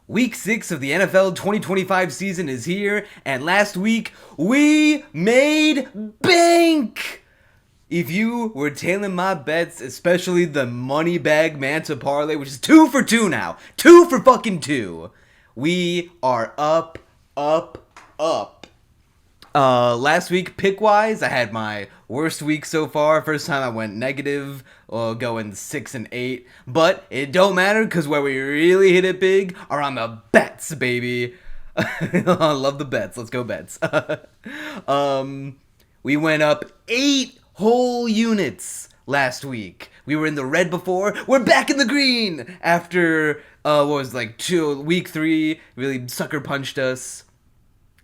Week 6 of the NFL 2025 season is here, and last week we made bank! If you were tailing my bets, especially the money bag Manta parlay, which is 2 for 2 now, 2 for fucking 2, we are up. Last week, pick-wise, I had my worst week so far. First time I went negative, going 6-8. But it don't matter, because where we really hit it big are on the bets, baby. I love the bets. Let's go bets. We went up 8 whole units last week. We were in the red before. We're back in the green after, week 3 really sucker punched us.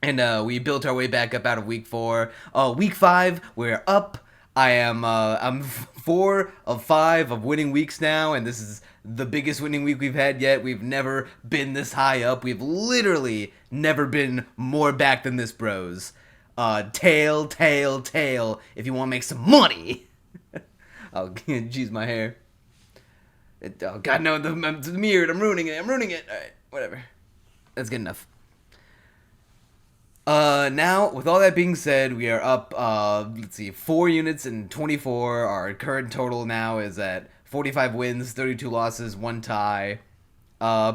And we built our way back up out of week 4. Week 5, we're up. I'm 4 of 5 of winning weeks now, and this is the biggest winning week we've had yet. We've never been this high up. We've literally never been more back than this, bros. Tail, if you want to make some money. Oh, jeez, my hair. Oh, God, no, the mirror, I'm ruining it. All right, whatever. That's good enough. Now, with all that being said, we are up, 4 units in 24. Our current total now is at 45 wins, 32 losses, 1 tie.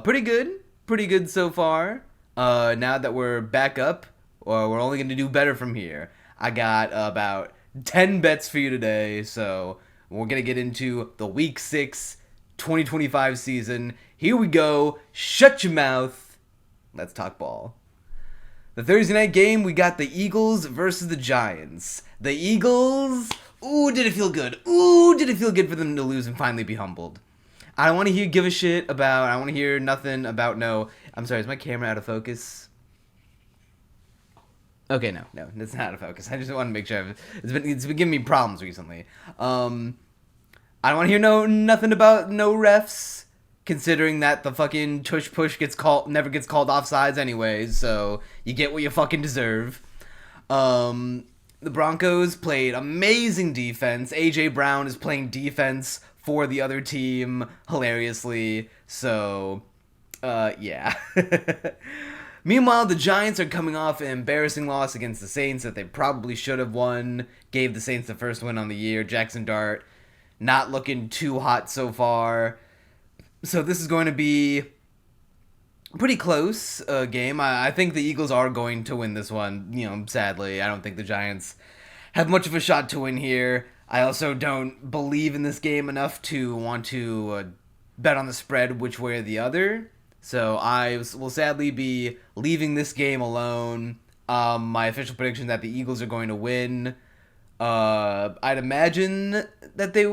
Pretty good so far. Now that we're back up, we're only going to do better from here. I got about 10 bets for you today, so we're going to get into the Week 6 2025 season. Here we go. Shut your mouth. Let's talk ball. The Thursday night game, we got the Eagles versus the Giants. The Eagles, ooh, did it feel good. Ooh, did it feel good for them to lose and finally be humbled. I don't want to give a shit about, I want to hear nothing about, I'm sorry, is my camera out of focus? Okay, no, it's not out of focus. I just want to make sure, it's been giving me problems recently. I don't want to hear nothing about no refs. Considering that the fucking tush push never gets called offsides anyways, so you get what you fucking deserve. The Broncos played amazing defense. AJ Brown is playing defense for the other team hilariously, so yeah. Meanwhile, the Giants are coming off an embarrassing loss against the Saints that they probably should have won. Gave the Saints the first win on the year. Jackson Dart not looking too hot so far. So this is going to be a pretty close game. I think the Eagles are going to win this one. Sadly, I don't think the Giants have much of a shot to win here. I also don't believe in this game enough to want to bet on the spread which way or the other. So I will sadly be leaving this game alone. My official prediction is that the Eagles are going to win. I'd imagine that they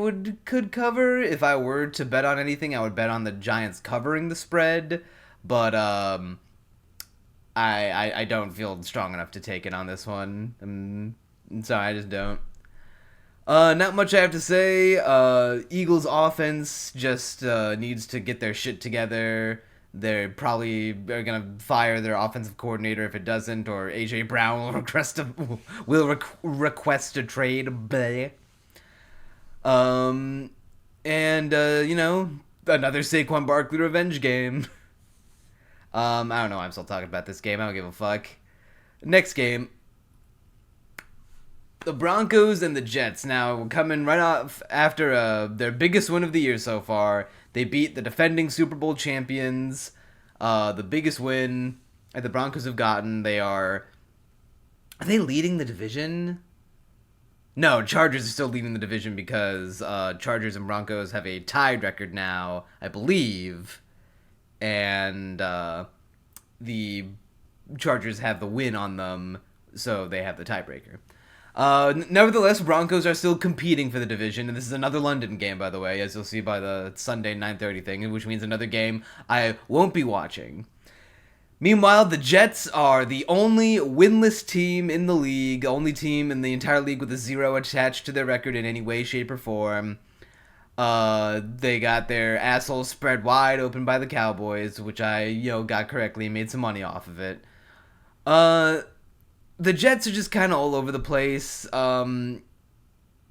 could cover. If I were to bet on anything, I would bet on the Giants covering the spread, but I don't feel strong enough to take it on this one. Sorry, I just don't. Not much I have to say. Eagles offense just needs to get their shit together. They probably are gonna fire their offensive coordinator if it doesn't, or AJ Brown will request a trade. Bleh. Another Saquon Barkley revenge game. I don't know why I'm still talking about this game. I don't give a fuck. Next game. The Broncos and the Jets. Now, coming right off after their biggest win of the year so far. They beat the defending Super Bowl champions. The biggest win that the Broncos have gotten. Are they leading the division? No, Chargers are still leading the division because Chargers and Broncos have a tied record now, I believe. And the Chargers have the win on them, so they have the tiebreaker. Nevertheless, Broncos are still competing for the division, and this is another London game, by the way, as you'll see by the Sunday 9:30 thing, which means another game I won't be watching. Meanwhile, the Jets are the only winless team in the league, only team in the entire league with a 0 attached to their record in any way, shape, or form. They got their assholes spread wide open by the Cowboys, which I, got correctly, made some money off of it. The Jets are just kind of all over the place.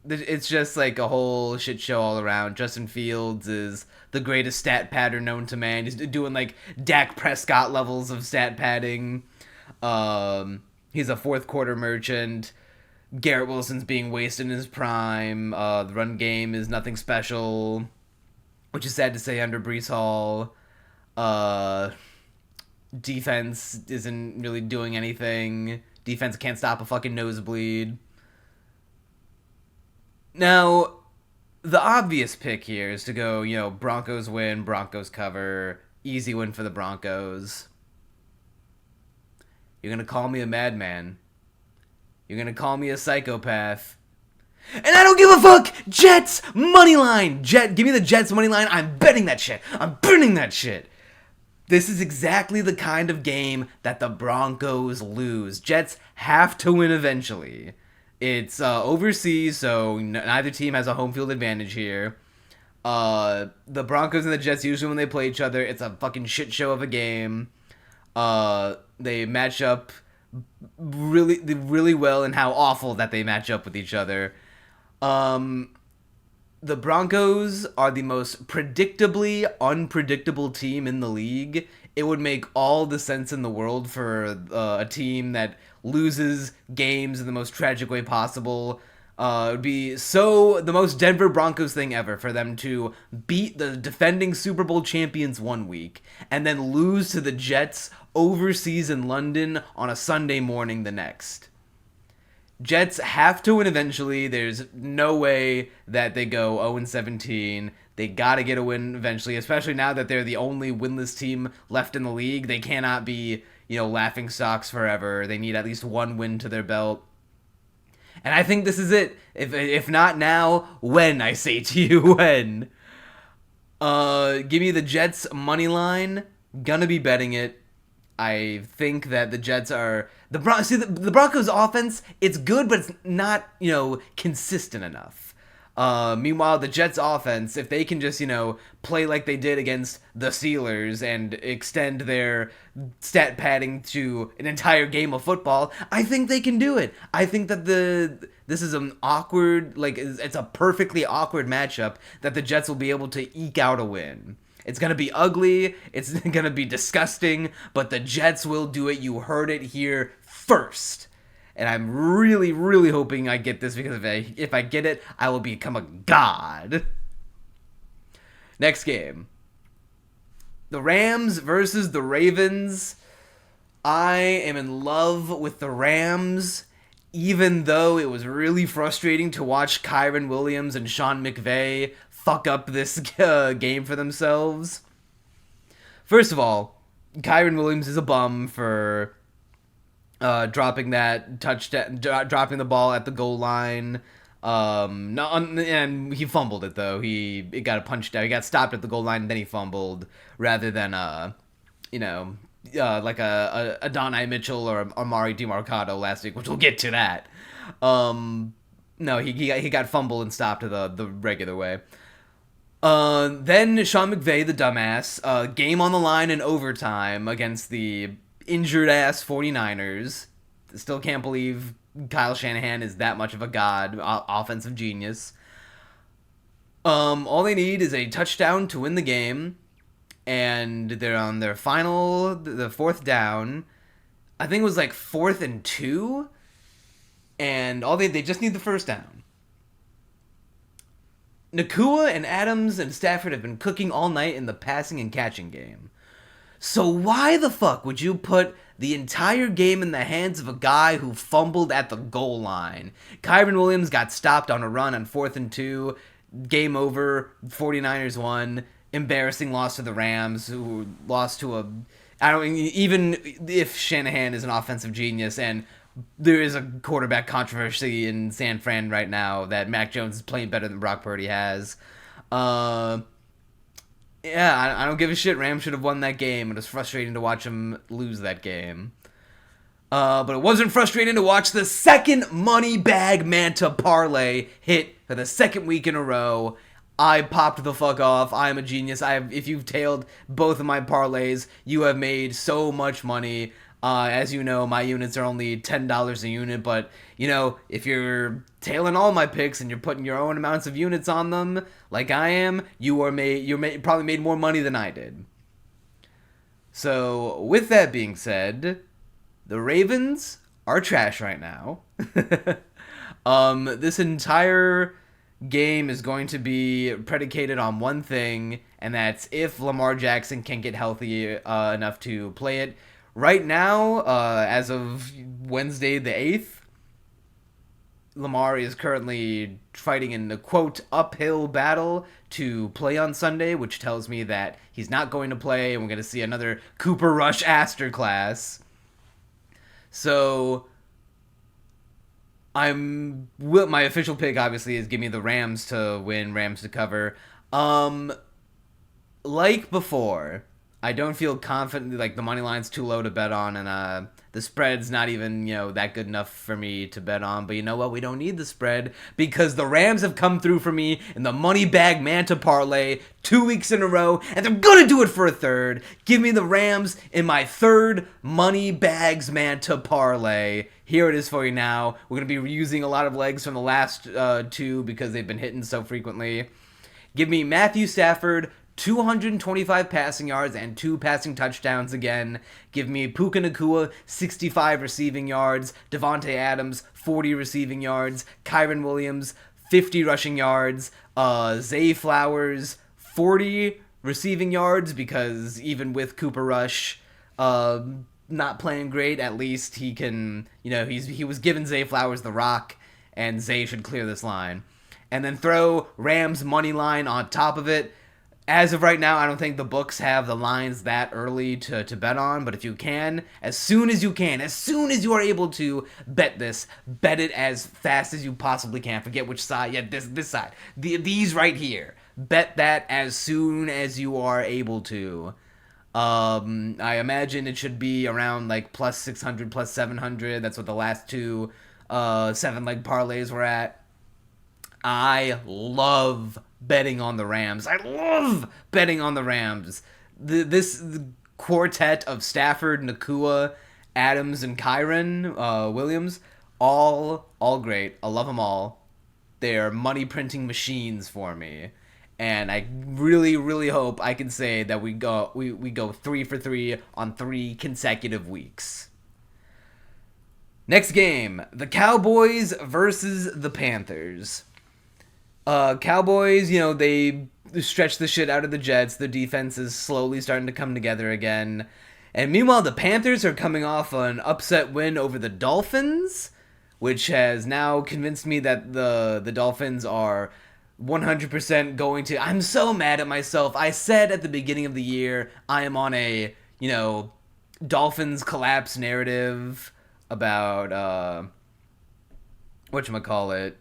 it's just like a whole shit show all around. Justin Fields is the greatest stat padder known to man. He's doing like Dak Prescott levels of stat padding. He's a fourth quarter merchant. Garrett Wilson's being wasted in his prime. The run game is nothing special, which is sad to say under Breece Hall. Defense isn't really doing anything. Defense can't stop a fucking nosebleed. Now, the obvious pick here is to go, Broncos win, Broncos cover, easy win for the Broncos. You're going to call me a madman. You're going to call me a psychopath. And I don't give a fuck! Jets money line! Give me the Jets money line. I'm betting that shit. I'm burning that shit. This is exactly the kind of game that the Broncos lose. Jets have to win eventually. It's overseas, so neither team has a home field advantage here. The Broncos and the Jets, usually when they play each other, it's a fucking shit show of a game. They match up really, really well, and how awful that they match up with each other. The Broncos are the most predictably unpredictable team in the league. It would make all the sense in the world for a team that loses games in the most tragic way possible. It would be the most Denver Broncos thing ever for them to beat the defending Super Bowl champions one week and then lose to the Jets overseas in London on a Sunday morning the next. Jets have to win eventually. There's no way that they go 0-17. They got to get a win eventually, especially now that they're the only winless team left in the league. They cannot be, laughing stocks forever. They need at least one win to their belt. And I think this is it. If not now, when, I say to you, when. Give me the Jets money line. Gonna be betting it. I think that the Jets are... The Broncos offense, it's good, but it's not, consistent enough. Meanwhile, the Jets offense, if they can just, play like they did against the Steelers and extend their stat padding to an entire game of football, I think they can do it. I think that this is an awkward, it's a perfectly awkward matchup that the Jets will be able to eke out a win. It's going to be ugly, it's going to be disgusting, but the Jets will do it. You heard it here first. And I'm really, really hoping I get this, because if I get it, I will become a god. Next game. The Rams versus the Ravens. I am in love with the Rams, even though it was really frustrating to watch Kyren Williams and Sean McVay fuck up this game for themselves. First of all, Kyren Williams is a bum for dropping that touchdown, dropping the ball at the goal line. And he fumbled it though. It got punched out. He got stopped at the goal line and then he fumbled, rather than like a Adonai Mitchell or Amari DeMarcado last week, which we'll get to that. No, he got fumbled and stopped the regular way. Then Sean McVay, the dumbass, game on the line in overtime against the injured-ass 49ers. Still can't believe Kyle Shanahan is that much of a god, offensive genius. All they need is a touchdown to win the game, and they're on their the fourth down. I think it was like 4th and 2, and they just need the first down. Nakua and Adams and Stafford have been cooking all night in the passing and catching game. So why the fuck would you put the entire game in the hands of a guy who fumbled at the goal line? Kyren Williams got stopped on a run on 4th and 2. Game over. 49ers won. Embarrassing loss to the Rams, who lost to even if Shanahan is an offensive genius, and there is a quarterback controversy in San Fran right now that Mac Jones is playing better than Brock Purdy has. Yeah, I don't give a shit. Rams should have won that game. It was frustrating to watch them lose that game. But it wasn't frustrating to watch the second money bag Manta parlay hit for the second week in a row. I popped the fuck off. I am a genius. If you've tailed both of my parlays, you have made so much money. As you know, my units are only $10 a unit, but, if you're tailing all my picks and you're putting your own amounts of units on them, like I am, you're probably made more money than I did. So, with that being said, the Ravens are trash right now. This entire game is going to be predicated on one thing, and that's if Lamar Jackson can get healthy enough to play it. Right now, as of Wednesday the 8th, Lamar is currently fighting in the, quote, uphill battle to play on Sunday, which tells me that he's not going to play, and we're going to see another Cooper Rush Asterclass. So, my official pick, obviously, is give me the Rams to win, Rams to cover. Like before, I don't feel confident, like the money line's too low to bet on, and the spread's not even, that good enough for me to bet on. But you know what? We don't need the spread because the Rams have come through for me in the money bag Manta parlay 2 weeks in a row, and they're gonna do it for a third. Give me the Rams in my third money bags Manta parlay. Here it is for you now. We're gonna be reusing a lot of legs from the last two because they've been hitting so frequently. Give me Matthew Stafford, 225 passing yards and 2 passing touchdowns again. Give me Puka Nacua, 65 receiving yards. Devontae Adams, 40 receiving yards. Kyren Williams, 50 rushing yards. Zay Flowers, 40 receiving yards, because even with Cooper Rush not playing great, at least he can, he was giving Zay Flowers the rock, and Zay should clear this line. And then throw Rams money line on top of it. As of right now, I don't think the books have the lines that early to bet on, but if you can, as soon as you are able to bet this, bet it as fast as you possibly can. Forget which side, this side. These right here. Bet that as soon as you are able to. I imagine it should be around like plus 600, plus 700. That's what the last two 7-leg parlays were at. I love betting on the Rams. I love betting on the Rams. This quartet of Stafford, Nacua, Adams, and Kyren Williams, all great. I love them all. They're money printing machines for me, and I really, really hope I can say that we go 3 for 3 on 3 consecutive weeks. Next game, the Cowboys versus the Panthers. Cowboys, they stretch the shit out of the Jets. Their defense is slowly starting to come together again. And meanwhile, the Panthers are coming off an upset win over the Dolphins, which has now convinced me that the Dolphins are 100% going to... I'm so mad at myself. I said at the beginning of the year, I am on a, Dolphins collapse narrative about, whatchamacallit...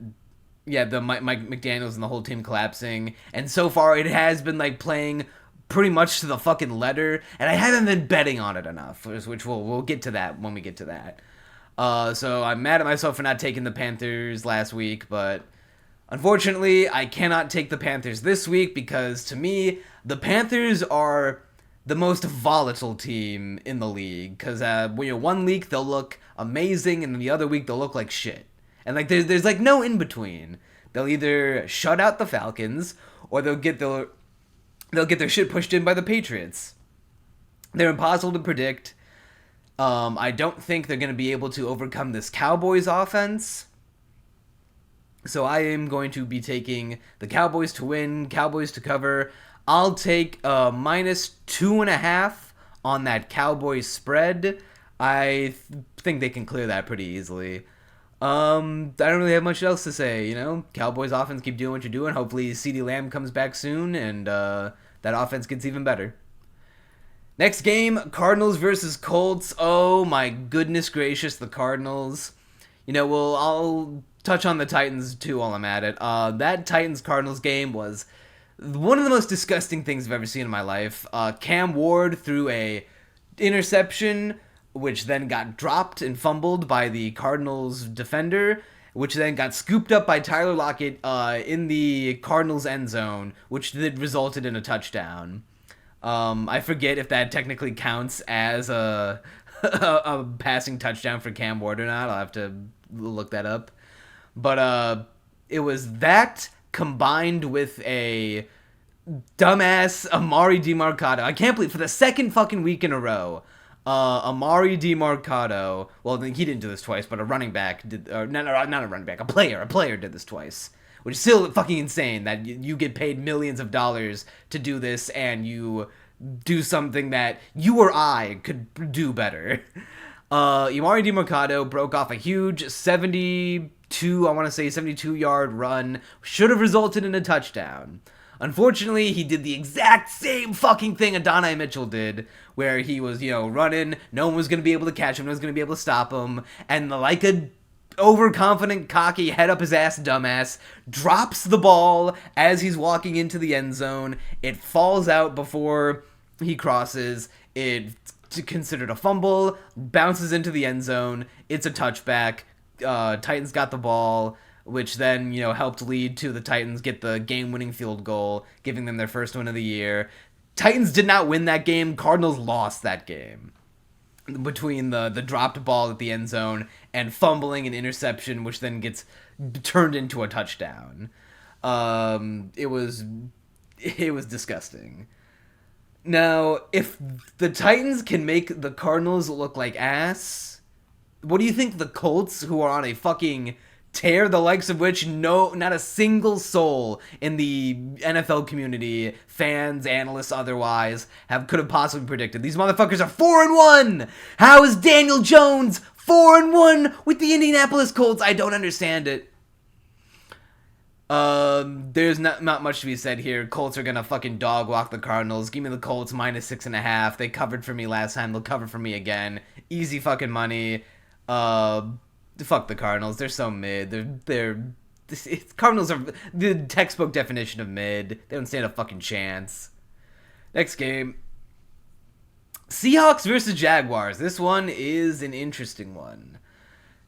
Yeah, the Mike McDaniels and the whole team collapsing. And so far, it has been, playing pretty much to the fucking letter. And I haven't been betting on it enough, which we'll get to that when we get to that. So I'm mad at myself for not taking the Panthers last week. But unfortunately, I cannot take the Panthers this week because, to me, the Panthers are the most volatile team in the league. Because one week, they'll look amazing, and then the other week, they'll look like shit. And there's no in between. They'll either shut out the Falcons or they'll get their shit pushed in by the Patriots. They're impossible to predict. I don't think they're going to be able to overcome this Cowboys offense. So I am going to be taking the Cowboys to win, Cowboys to cover. I'll take minus 2.5 on that Cowboys spread. I think they can clear that pretty easily. I don't really have much else to say, Cowboys offense, keep doing what you're doing. Hopefully CeeDee Lamb comes back soon and that offense gets even better. Next game, Cardinals versus Colts. Oh my goodness gracious, the Cardinals. I'll touch on the Titans too while I'm at it. That Titans-Cardinals game was one of the most disgusting things I've ever seen in my life. Cam Ward threw a interception, which then got dropped and fumbled by the Cardinals defender, which then got scooped up by Tyler Lockett in the Cardinals end zone, which then resulted in a touchdown. I forget if that technically counts as a a passing touchdown for Cam Ward or not. I'll have to look that up. But it was that combined with a dumbass Amari DeMarcado. I can't believe for the second fucking week in a row, Amari DeMarcado. Well, he didn't do this twice, but a running back did. Or not a running back. A player did this twice. Which is still fucking insane that you get paid millions of dollars to do this and you do something that you or I could do better. Amari DeMarcado broke off a huge 72-yard run. Should have resulted in a touchdown. Unfortunately, he did the exact same fucking thing Adonai Mitchell did, where he was, running, no one was going to be able to catch him, no one was going to be able to stop him, and like a overconfident, cocky, head up his ass dumbass drops the ball as he's walking into the end zone. It falls out before he crosses. It's considered a fumble, bounces into the end zone. It's a touchback. Titans got the ball, which then, helped lead to the Titans get the game-winning field goal, giving them their first win of the year. Titans did not win that game. Cardinals lost that game. Between the dropped ball at the end zone and fumbling an interception, which then gets turned into a touchdown. It was disgusting. Now, if the Titans can make the Cardinals look like ass, what do you think the Colts, who are on a fucking tear, the likes of which not a single soul in the NFL community, fans, analysts, otherwise, could have possibly predicted? These motherfuckers are 4-1. How is Daniel Jones 4-1 with the Indianapolis Colts? I don't understand it. There's not much to be said here. Colts are gonna fucking dog walk the Cardinals. Give me the Colts -6.5. They covered for me last time. They'll cover for me again. Easy fucking money. Fuck the Cardinals. They're so mid. Cardinals are the textbook definition of mid. They don't stand a fucking chance. Next game. Seahawks versus Jaguars. This one is an interesting one.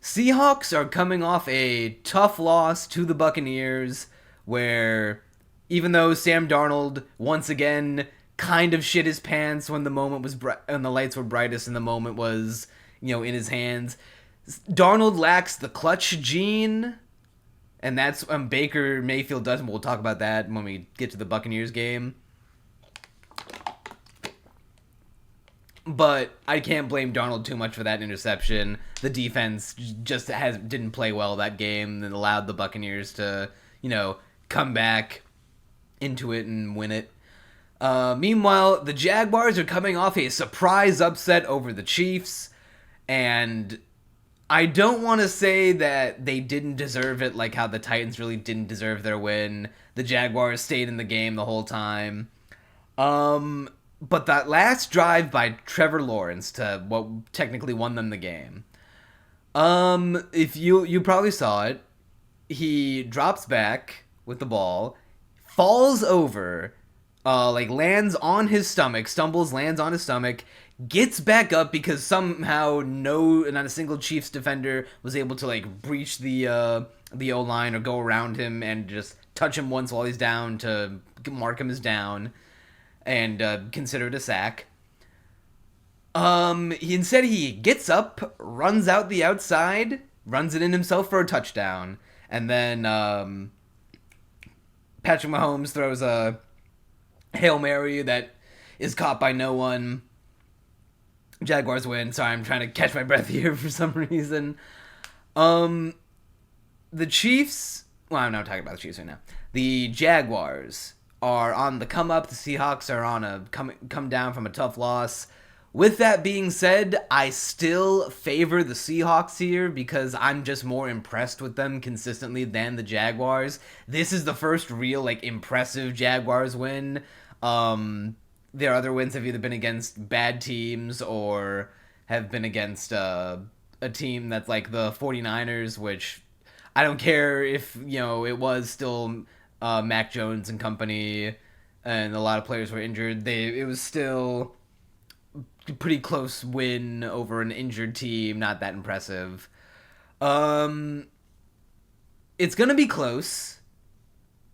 Seahawks are coming off a tough loss to the Buccaneers, where even though Sam Darnold once again kind of shit his pants when the moment was and the lights were brightest and the moment was, in his hands, Darnold lacks the clutch gene, and that's Baker Mayfield doesn't. We'll talk about that when we get to the Buccaneers game. But I can't blame Darnold too much for that interception. The defense just didn't play well that game and allowed the Buccaneers to, come back into it and win it. Meanwhile, the Jaguars are coming off a surprise upset over the Chiefs, and I don't want to say that they didn't deserve it, like how the Titans really didn't deserve their win. The Jaguars stayed in the game the whole time. But that last drive by Trevor Lawrence to what technically won them the game. If you probably saw it, he drops back with the ball, falls over, lands on his stomach, lands on his stomach, gets back up because somehow not a single Chiefs defender was able to breach the O-line or go around him and just touch him once while he's down to mark him as down and consider it a sack. He gets up, runs out the outside, runs it in himself for a touchdown, and then Patrick Mahomes throws a Hail Mary that is caught by no one. Jaguars win. Sorry, I'm trying to catch my breath here for some reason. The Chiefs... Well, I'm not talking about the Chiefs right now. The Jaguars are on the come up. The Seahawks are on a come down from a tough loss. With that being said, I still favor the Seahawks here because I'm just more impressed with them consistently than the Jaguars. This is the first real impressive Jaguars win. Their other wins have either been against bad teams or have been against a team that's like the 49ers, which I don't care if, it was still Mac Jones and company and a lot of players were injured. It was still a pretty close win over an injured team, not that impressive. It's going to be close,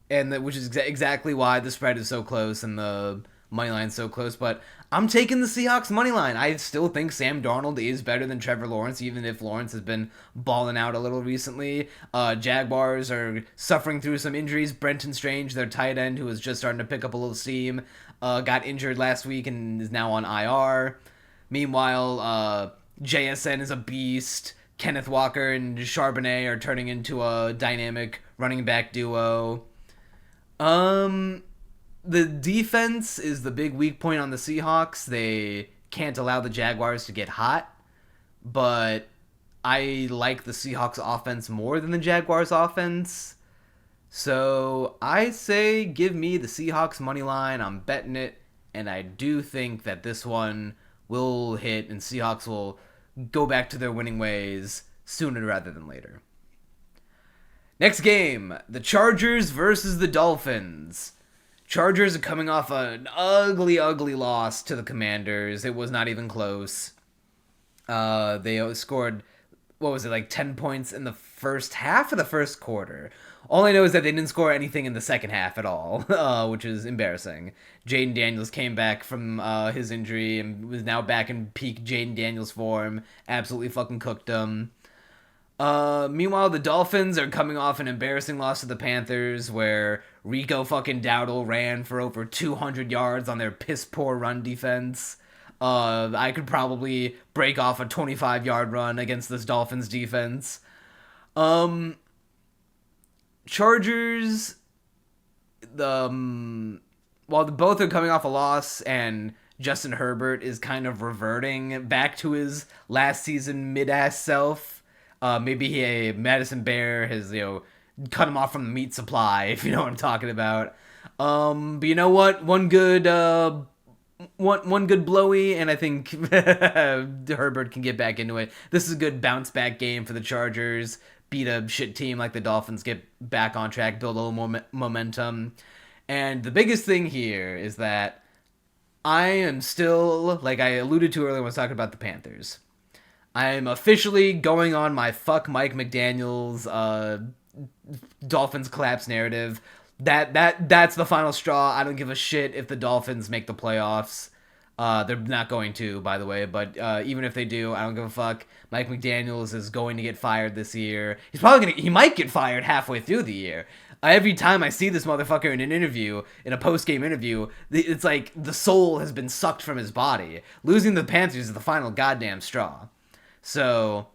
and which is exactly why the spread is so close and the money line's so close, but I'm taking the Seahawks money line. I still think Sam Darnold is better than Trevor Lawrence, even if Lawrence has been balling out a little recently. Jaguars are suffering through some injuries. Brenton Strange, their tight end, who was just starting to pick up a little steam, got injured last week and is now on IR. Meanwhile, JSN is a beast. Kenneth Walker and Charbonnet are turning into a dynamic running back duo. The defense is the big weak point on the Seahawks. They can't allow the Jaguars to get hot, but I like the Seahawks offense more than the Jaguars offense. So I say give me the Seahawks money line. I'm betting it, and I do think that this one will hit and Seahawks will go back to their winning ways sooner rather than later. Next game, the Chargers versus the Dolphins. Chargers are coming off an ugly loss to the Commanders. It was not even close. They scored, 10 points in the first half of the first quarter. All I know is that they didn't score anything in the second half at all, which is embarrassing. Jaden Daniels came back from his injury and was now back in peak Jaden Daniels form. Absolutely fucking cooked them. Meanwhile, the Dolphins are coming off an embarrassing loss to the Panthers where Rico fucking Dowdle ran for over 200 yards on their piss-poor run defense. I could probably break off a 25-yard run against this Dolphins defense. Chargers, while both are coming off a loss and Justin Herbert is kind of reverting back to his last season mid-ass self, maybe Madison Bear has, cut him off from the meat supply, if you know what I'm talking about. But you know what? One good blowy, and I think Herbert can get back into it. This is a good bounce back game for the Chargers. Beat a shit team like the Dolphins, get back on track, build a little momentum. And the biggest thing here is that I am still, like I alluded to earlier when I was talking about the Panthers, I'm officially going on my fuck Mike McDaniels Dolphins collapse narrative. That's the final straw. I don't give a shit if the Dolphins make the playoffs. They're not going to, by the way, but even if they do, I don't give a fuck. Mike McDaniels is going to get fired this year. He might get fired halfway through the year. Every time I see this motherfucker in an interview, in a post-game interview, it's like the soul has been sucked from his body. Losing the Panthers is the final goddamn straw. So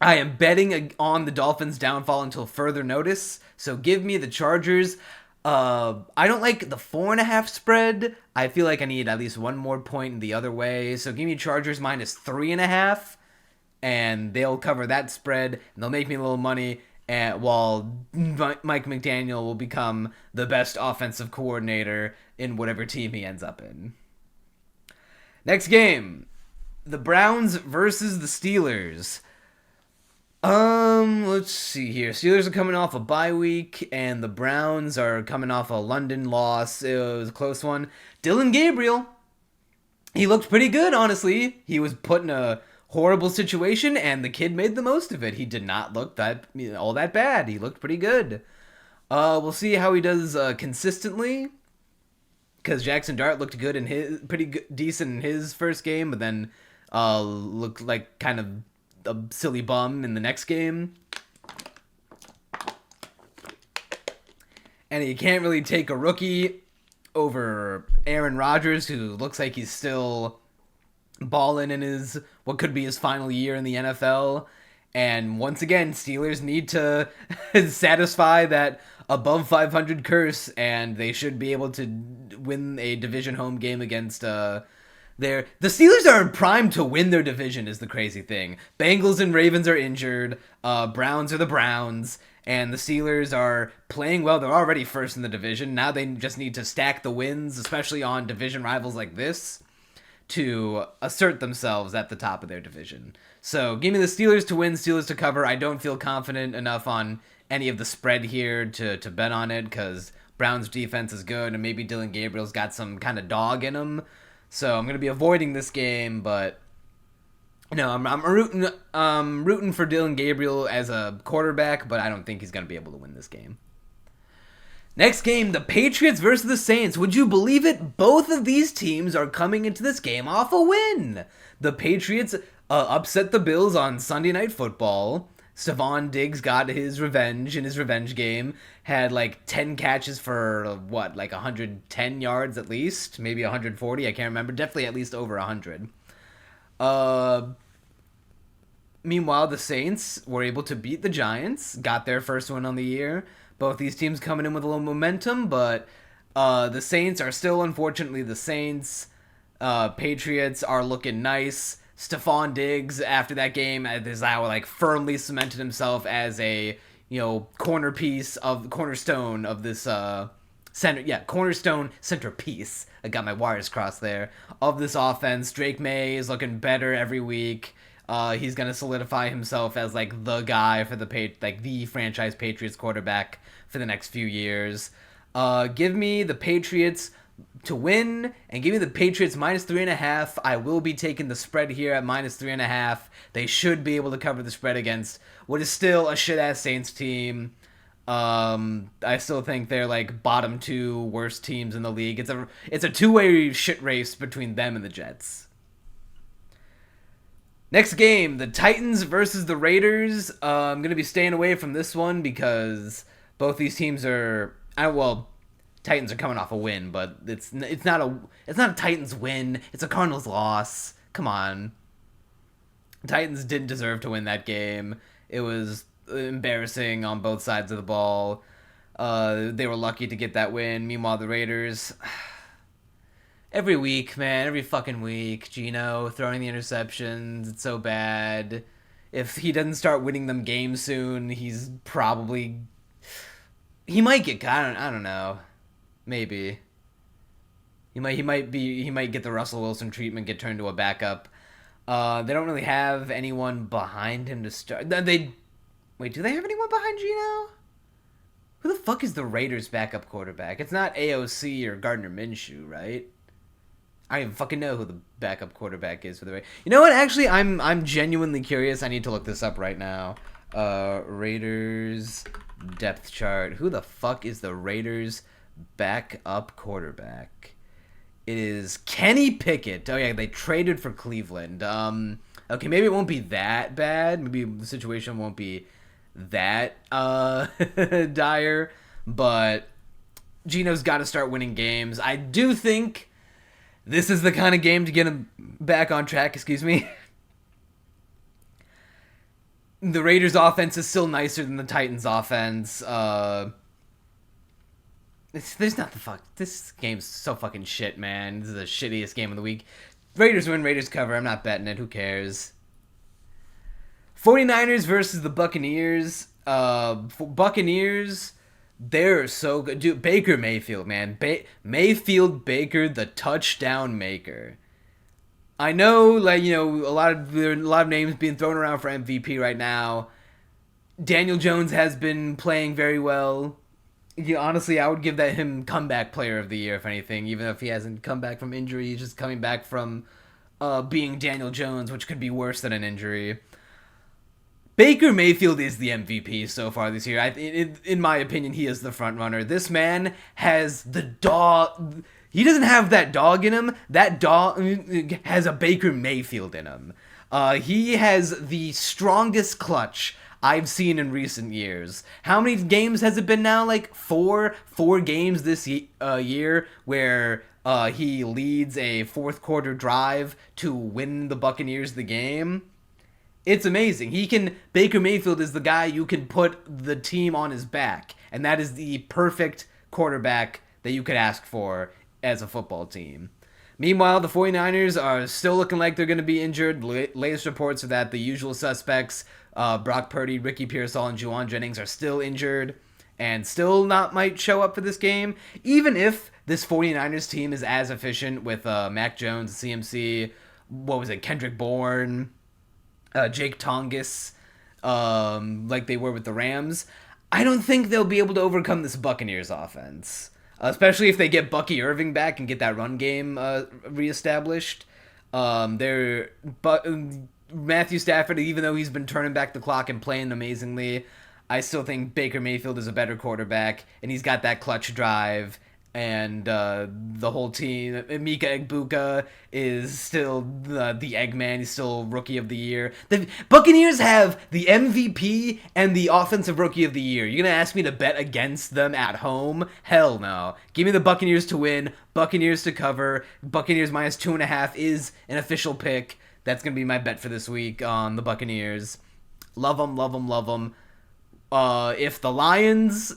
I am betting on the Dolphins' downfall until further notice. So give me the Chargers. I don't like the 4.5 spread. I feel like I need at least one more point the other way. So give me Chargers minus 3.5, and they'll cover that spread, and they'll make me a little money. While Mike McDaniel will become the best offensive coordinator in whatever team he ends up in. Next game, the Browns versus the Steelers. Let's see here. Steelers are coming off a bye week, and the Browns are coming off a London loss. It was a close one. Dillon Gabriel, he looked pretty good, honestly. He was put in a horrible situation, and the kid made the most of it. He did not look all that bad. He looked pretty good. We'll see how he does consistently, because Jackson Dart looked good in decent in his first game, but then looked like kind of a silly bum in the next game. And you can't really take a rookie over Aaron Rodgers, who looks like he's still balling in what could be his final year in the NFL. And once again, Steelers need to satisfy that above 500 curse, and they should be able to win a division home game against the Steelers are in prime to win their division, is the crazy thing. Bengals and Ravens are injured. Browns are the Browns. And the Steelers are playing well. They're already first in the division. Now they just need to stack the wins, especially on division rivals like this, to assert themselves at the top of their division. So give me the Steelers to win, Steelers to cover. I don't feel confident enough on any of the spread here to bet on it, because Browns' defense is good, and maybe Dillon Gabriel's got some kind of dog in him. So I'm going to be avoiding this game, but no, I'm rooting for Dillon Gabriel as a quarterback, but I don't think he's going to be able to win this game. Next game, the Patriots versus the Saints. Would you believe it? Both of these teams are coming into this game off a win. The Patriots upset the Bills on Sunday Night Football. Stephon Diggs got his revenge in his revenge game. Had like 10 catches for what, like 110 yards at least? Maybe 140, I can't remember. Definitely at least over 100. Meanwhile, the Saints were able to beat the Giants, got their first win on the year. Both these teams coming in with a little momentum, but the Saints are still, unfortunately, the Saints. Patriots are looking nice. Stephon Diggs, after that game, is now like firmly cemented himself as a cornerstone of this cornerstone centerpiece. I got my wires crossed there of this offense. Drake Maye is looking better every week. He's gonna solidify himself as like the guy for the franchise Patriots quarterback for the next few years. Give me the Patriots to win, and give me the Patriots -3.5. I will be taking the spread here at -3.5. They should be able to cover the spread against what is still a shit ass Saints team. I still think they're like bottom 2 worst teams in the league. It's a two-way shit race between them and the Jets. Next game, the Titans versus the Raiders. I'm going to be staying away from this one because both these teams are... Titans are coming off a win, but it's not a Titans win. It's a Cardinals loss. Come on. Titans didn't deserve to win that game. It was embarrassing on both sides of the ball. They were lucky to get that win. Meanwhile, the Raiders... Every week, man. Every fucking week. Geno throwing the interceptions. It's so bad. If he doesn't start winning them games soon, he's probably... He might get... I don't know. Maybe. He might get the Russell Wilson treatment, get turned to a backup. They don't really have anyone behind him to start... Wait, do they have anyone behind Geno? Who the fuck is the Raiders' backup quarterback? It's not AOC or Gardner Minshew, right? I don't even fucking know who the backup quarterback is for the Raiders. You know what? Actually, I'm genuinely curious. I need to look this up right now. Raiders depth chart. Who the fuck is the Raiders' backup quarterback? It is Kenny Pickett. Oh yeah, they traded for Cleveland. Okay, maybe it won't be that bad. Maybe the situation won't be that dire. But Geno's got to start winning games. I do think this is the kind of game to get him back on track, excuse me. The Raiders' offense is still nicer than the Titans' offense. There's not the fuck. This game's so fucking shit, man. This is the shittiest game of the week. Raiders win, Raiders cover. I'm not betting it. Who cares? 49ers versus the Buccaneers. Buccaneers... They're so good. Dude, Baker Mayfield, man. Mayfield Baker, the touchdown maker. I know, like, there are a lot of names being thrown around for MVP right now. Daniel Jones has been playing very well. Honestly, I would give him comeback player of the year, if anything, even if he hasn't come back from injury. He's just coming back from being Daniel Jones, which could be worse than an injury. Baker Mayfield is the MVP so far this year. In my opinion, he is the front runner. This man has the dog. He doesn't have that dog in him. That dog has a Baker Mayfield in him. He has the strongest clutch I've seen in recent years. How many games has it been now? Like four games this year where he leads a fourth quarter drive to win the Buccaneers the game. It's amazing. Baker Mayfield is the guy you can put the team on his back, and that is the perfect quarterback that you could ask for as a football team. Meanwhile, the 49ers are still looking like they're going to be injured. Latest reports are that the usual suspects, Brock Purdy, Ricky Pearsall, and Juwan Jennings are still injured and still might show up for this game. Even if this 49ers team is as efficient with Mac Jones, CMC, Kendrick Bourne, Jake Tongus, like they were with the Rams, I don't think they'll be able to overcome this Buccaneers offense. Especially if they get Bucky Irving back and get that run game reestablished. Matthew Stafford, even though he's been turning back the clock and playing amazingly, I still think Baker Mayfield is a better quarterback, and he's got that clutch drive. And the whole team, Mika Egbuka is still the Eggman. He's still Rookie of the Year. The Buccaneers have the MVP and the Offensive Rookie of the Year. You're going to ask me to bet against them at home? Hell no. Give me the Buccaneers to win, Buccaneers to cover. Buccaneers minus 2.5 is an official pick. That's going to be my bet for this week on the Buccaneers. Love them, love them, love them. If the Lions,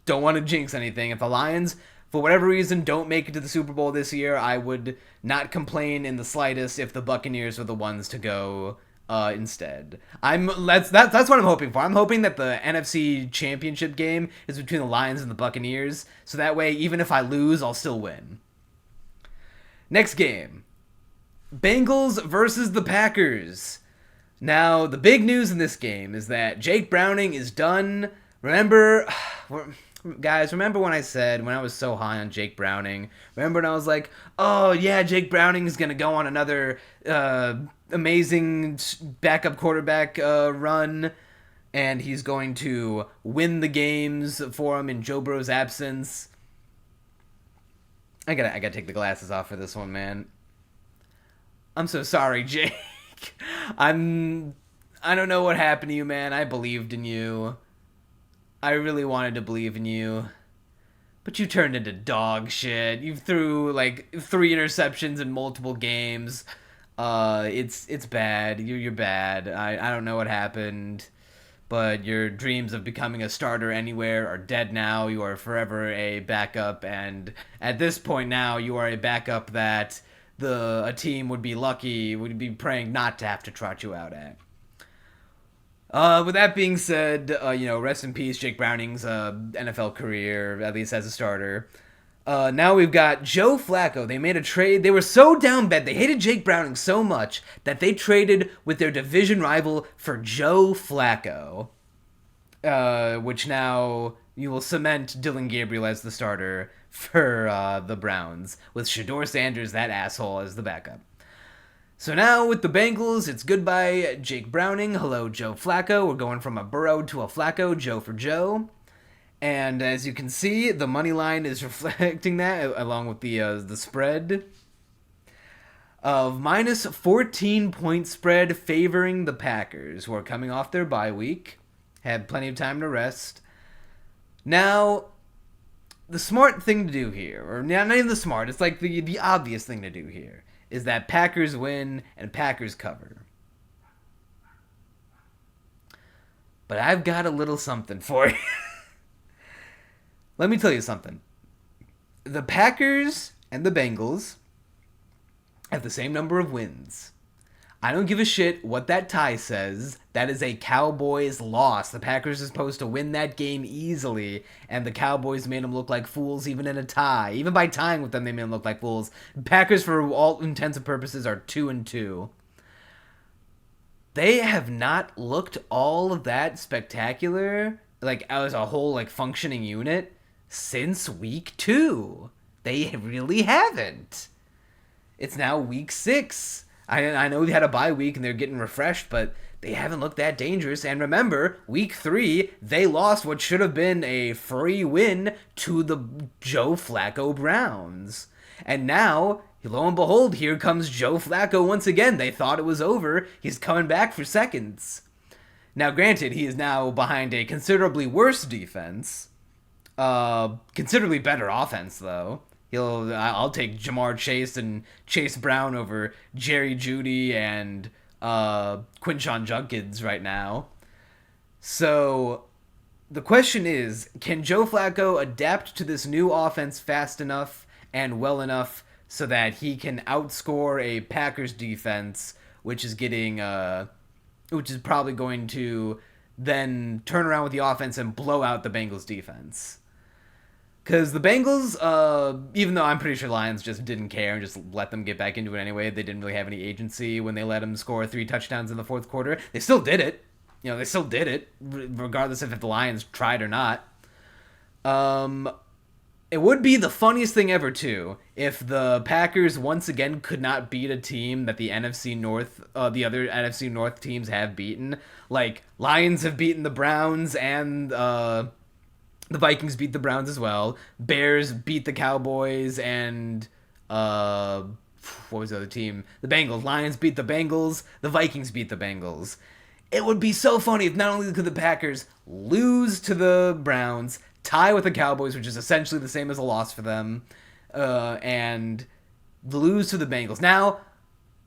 don't want to jinx anything. If the Lions, for whatever reason, don't make it to the Super Bowl this year, I would not complain in the slightest if the Buccaneers were the ones to go instead. That's what I'm hoping for. I'm hoping that the NFC Championship game is between the Lions and the Buccaneers, so that way, even if I lose, I'll still win. Next game. Bengals versus the Packers. Now, the big news in this game is that Jake Browning is done. Remember when I said, when I was so high on Jake Browning, remember when I was like, oh yeah, Jake Browning is going to go on another amazing backup quarterback run, and he's going to win the games for him in Joe Burrow's absence. I gotta take the glasses off for this one, man. I'm so sorry, Jake. I don't know what happened to you, man. I believed in you. I really wanted to believe in you, but you turned into dog shit. You threw like 3 interceptions in multiple games. It's bad. You're bad. I don't know what happened, but your dreams of becoming a starter anywhere are dead now. You are forever a backup, and at this point now, you are a backup that a team would be praying not to have to trot you out at. With that being said, rest in peace, Jake Browning's NFL career, at least as a starter. Now we've got Joe Flacco. They made a trade. They were so down bad. They hated Jake Browning so much that they traded with their division rival for Joe Flacco, which now you will cement Dillon Gabriel as the starter for the Browns, with Shedeur Sanders, that asshole, as the backup. So now with the Bengals, it's goodbye Jake Browning, hello Joe Flacco. We're going from a Burrow to a Flacco, Joe for Joe. And as you can see, the money line is reflecting that, along with the spread of minus 14-point spread favoring the Packers, who are coming off their bye week, had plenty of time to rest. Now, the smart thing to do here, or not even the smart, it's like the obvious thing to do here, is that Packers win and Packers cover. But I've got a little something for you. Let me tell you something. The Packers and the Bengals have the same number of wins. I don't give a shit what that tie says. That is a Cowboys loss. The Packers are supposed to win that game easily, and the Cowboys made them look like fools even in a tie. Even by tying with them, they made them look like fools. Packers, for all intents and purposes, are 2-2. They have not looked all of that spectacular, like as a whole, like functioning unit, since week 2. They really haven't. It's now week 6. I know they had a bye week and they're getting refreshed, but they haven't looked that dangerous. And remember, week 3, they lost what should have been a free win to the Joe Flacco Browns. And now, lo and behold, here comes Joe Flacco once again. They thought it was over. He's coming back for seconds. Now, granted, he is now behind a considerably worse defense. Considerably better offense, though. I'll take Jamar Chase and Chase Brown over Jerry Jeudy and Quinshon Judkins right now. So the question is, can Joe Flacco adapt to this new offense fast enough and well enough so that he can outscore a Packers defense, which is probably going to then turn around with the offense and blow out the Bengals defense? Because the Bengals, even though I'm pretty sure Lions just didn't care and just let them get back into it anyway, they didn't really have any agency when they let them score 3 touchdowns in the fourth quarter. They still did it. They still did it, regardless of if the Lions tried or not. It would be the funniest thing ever, too, if the Packers once again could not beat a team that the NFC North, the other NFC North teams have beaten. Like, Lions have beaten the Browns, and the Vikings beat the Browns as well. Bears beat the Cowboys, and what was the other team? The Bengals. Lions beat the Bengals. The Vikings beat the Bengals. It would be so funny if not only could the Packers lose to the Browns, tie with the Cowboys, which is essentially the same as a loss for them, and lose to the Bengals. Now,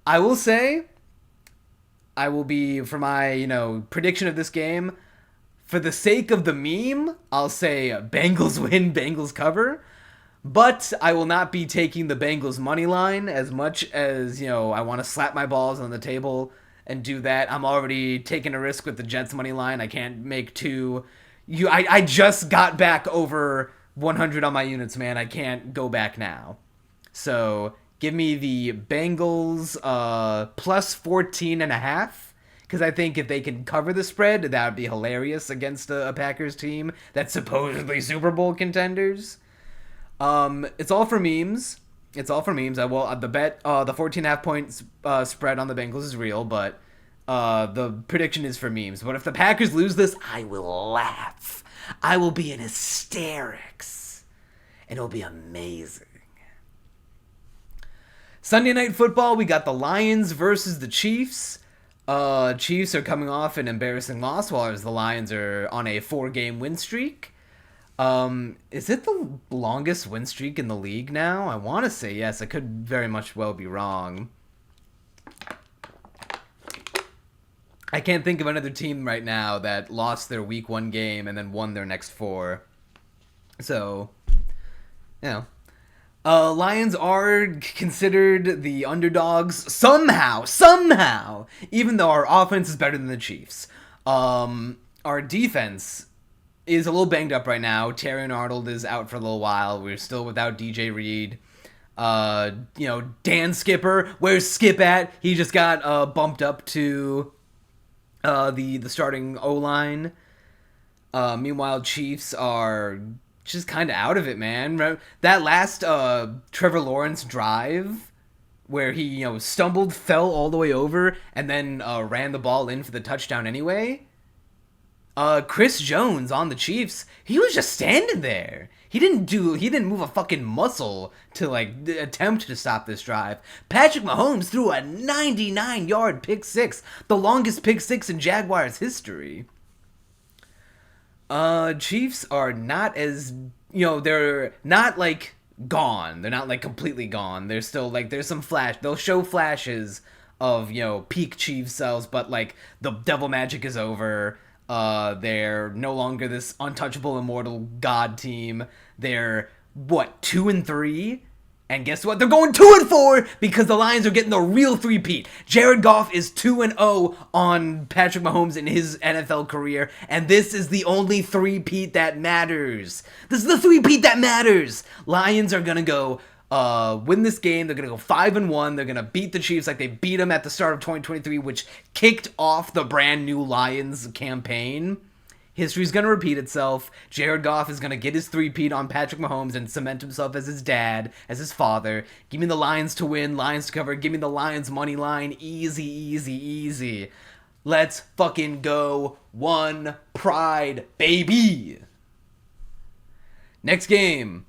I will say, I will be, for my, prediction of this game, for the sake of the meme, I'll say Bengals win, Bengals cover. But I will not be taking the Bengals money line as much as, I want to slap my balls on the table and do that. I'm already taking a risk with the Jets money line. I can't make two. I just got back over 100 on my units, man. I can't go back now. So give me the Bengals plus 14.5. Because I think if they can cover the spread, that would be hilarious against a Packers team that's supposedly Super Bowl contenders. It's all for memes. It's all for memes. I will the bet the 14.5 points spread on the Bengals is real, but the prediction is for memes. But if the Packers lose this, I will laugh. I will be in hysterics, and it'll be amazing. Sunday Night Football, we got the Lions versus the Chiefs. Chiefs are coming off an embarrassing loss, while the Lions are on a 4-game win streak. Is it the longest win streak in the league now? I want to say yes. I could very much well be wrong. I can't think of another team right now that lost their week 1 game and then won their next 4. So, Lions are considered the underdogs somehow, even though our offense is better than the Chiefs. Our defense is a little banged up right now. Terrion Arnold is out for a little while. We're still without DJ Reed. Dan Skipper, where's Skip at? He just got bumped up to the starting O-line. Meanwhile, Chiefs are just kind of out of it, man. That last Trevor Lawrence drive where he stumbled, fell all the way over, and then ran the ball in for the touchdown anyway. Chris Jones on the Chiefs, he was just standing there. He didn't move a fucking muscle to attempt to stop this drive. Patrick Mahomes threw a 99-yard pick six, the longest pick six in Jaguars history. Chiefs are not as, they're not gone. They're not completely gone. They're still there's some they'll show flashes of, peak Chiefs selves, but the devil magic is over. They're no longer this untouchable, immortal god team. They're 2-3, and guess what? They're going 2-4 because the Lions are getting the real three-peat. Jared Goff is 2-0 on Patrick Mahomes in his NFL career, and this is the only three-peat that matters. This is the three-peat that matters. Lions are gonna go win this game. They're going to go 5-1. They're going to beat the Chiefs like they beat them at the start of 2023, which kicked off the brand new Lions campaign. History's going to repeat itself. Jared Goff is going to get his three-peat on Patrick Mahomes and cement himself as his dad, as his father. Give me the Lions to win, Lions to cover. Give me the Lions money line. Easy, easy, easy. Let's fucking go. One pride, baby. Next game.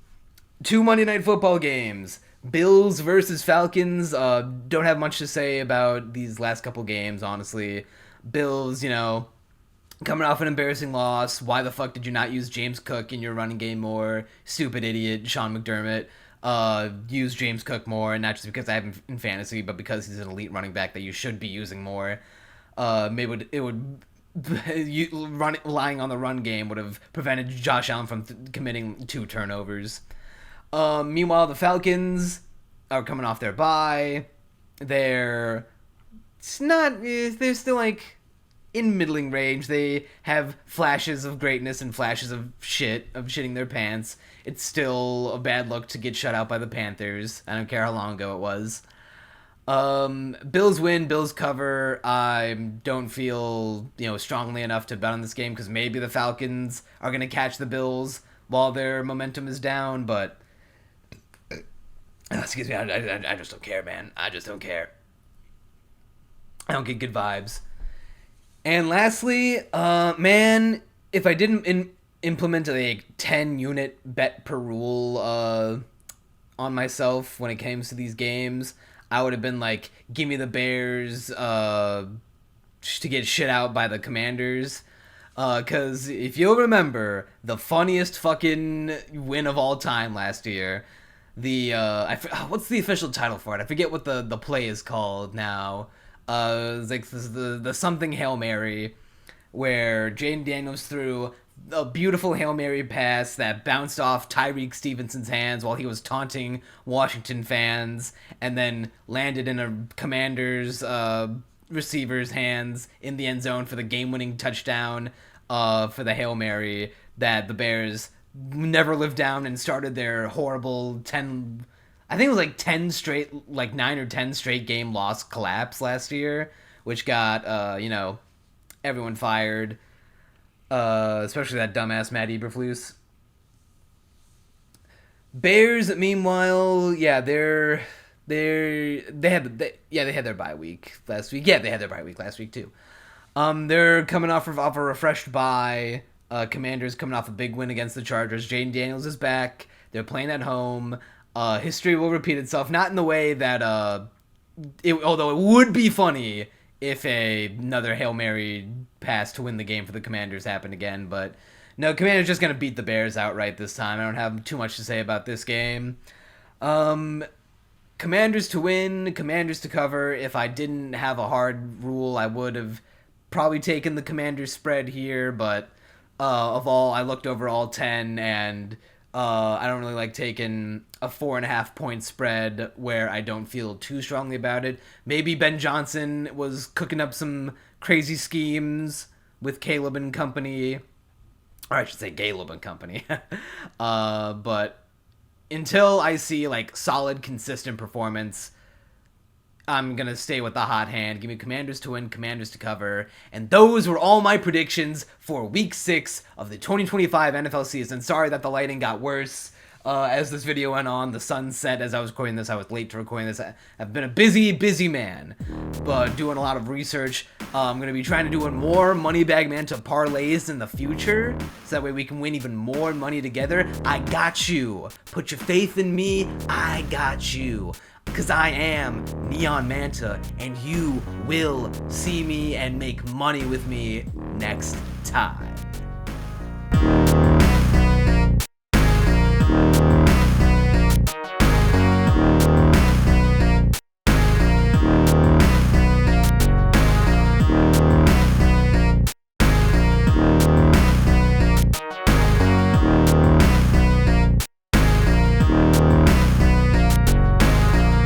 2 Monday Night Football games. Bills versus Falcons. Don't have much to say about these last couple games, honestly. Bills, coming off an embarrassing loss. Why the fuck did you not use James Cook in your running game more? Stupid idiot, Sean McDermott. Use James Cook more, not just because I have him in fantasy, but because he's an elite running back that you should be using more. Maybe it would relying on the run game would have prevented Josh Allen from committing 2 turnovers. Meanwhile, the Falcons are coming off their bye. They're still in middling range. They have flashes of greatness and flashes of shitting their pants. It's still a bad look to get shut out by the Panthers. I don't care how long ago it was. Bills win, Bills cover. I don't feel, strongly enough to bet on this game because maybe the Falcons are going to catch the Bills while their momentum is down, but excuse me, I just don't care, man. I just don't care. I don't get good vibes. And lastly, man, if I didn't implement a 10-unit bet per rule on myself when it comes to these games, I would have been like, give me the Bears to get shit out by the Commanders. Because if you'll remember, the funniest fucking win of all time last year, what's the official title for it? I forget what the play is called now. It's like the something Hail Mary, where Jaden Daniels threw a beautiful Hail Mary pass that bounced off Tyreek Stevenson's hands while he was taunting Washington fans, and then landed in a Commanders receiver's hands in the end zone for the game-winning touchdown for the Hail Mary that the Bears never lived down and started their horrible 10... I think it was like 10 straight, like 9 or 10 straight game loss collapse last year, which got, everyone fired, especially that dumbass Matt Eberflus. Bears, meanwhile, yeah, they had their bye week last week. Yeah, they had their bye week last week too. They're coming off of a refreshed bye. Commanders coming off a big win against the Chargers. Jaden Daniels is back. They're playing at home. History will repeat itself, not in the way that, although it would be funny if another Hail Mary pass to win the game for the Commanders happened again, but no, Commanders just going to beat the Bears outright this time. I don't have too much to say about this game. Commanders to win, Commanders to cover. If I didn't have a hard rule, I would have probably taken the Commanders spread here, but I looked over all 10, and I don't really like taking a 4.5 point spread where I don't feel too strongly about it. Maybe Ben Johnson was cooking up some crazy schemes with Caleb and company, or I should say Caleb and company. But until I see like solid, consistent performance, I'm going to stay with the hot hand. Give me Commanders to win, Commanders to cover. And those were all my predictions for Week 6 of the 2025 NFL season. Sorry that the lighting got worse as this video went on. The sun set as I was recording this. I was late to recording this. I've been a busy man, but doing a lot of research. I'm going to be trying to do more Moneybag Manta parlays in the future, so that way we can win even more money together. I got you. Put your faith in me. I got you. Because I am Neon Manta, and you will see me and make money with me next time.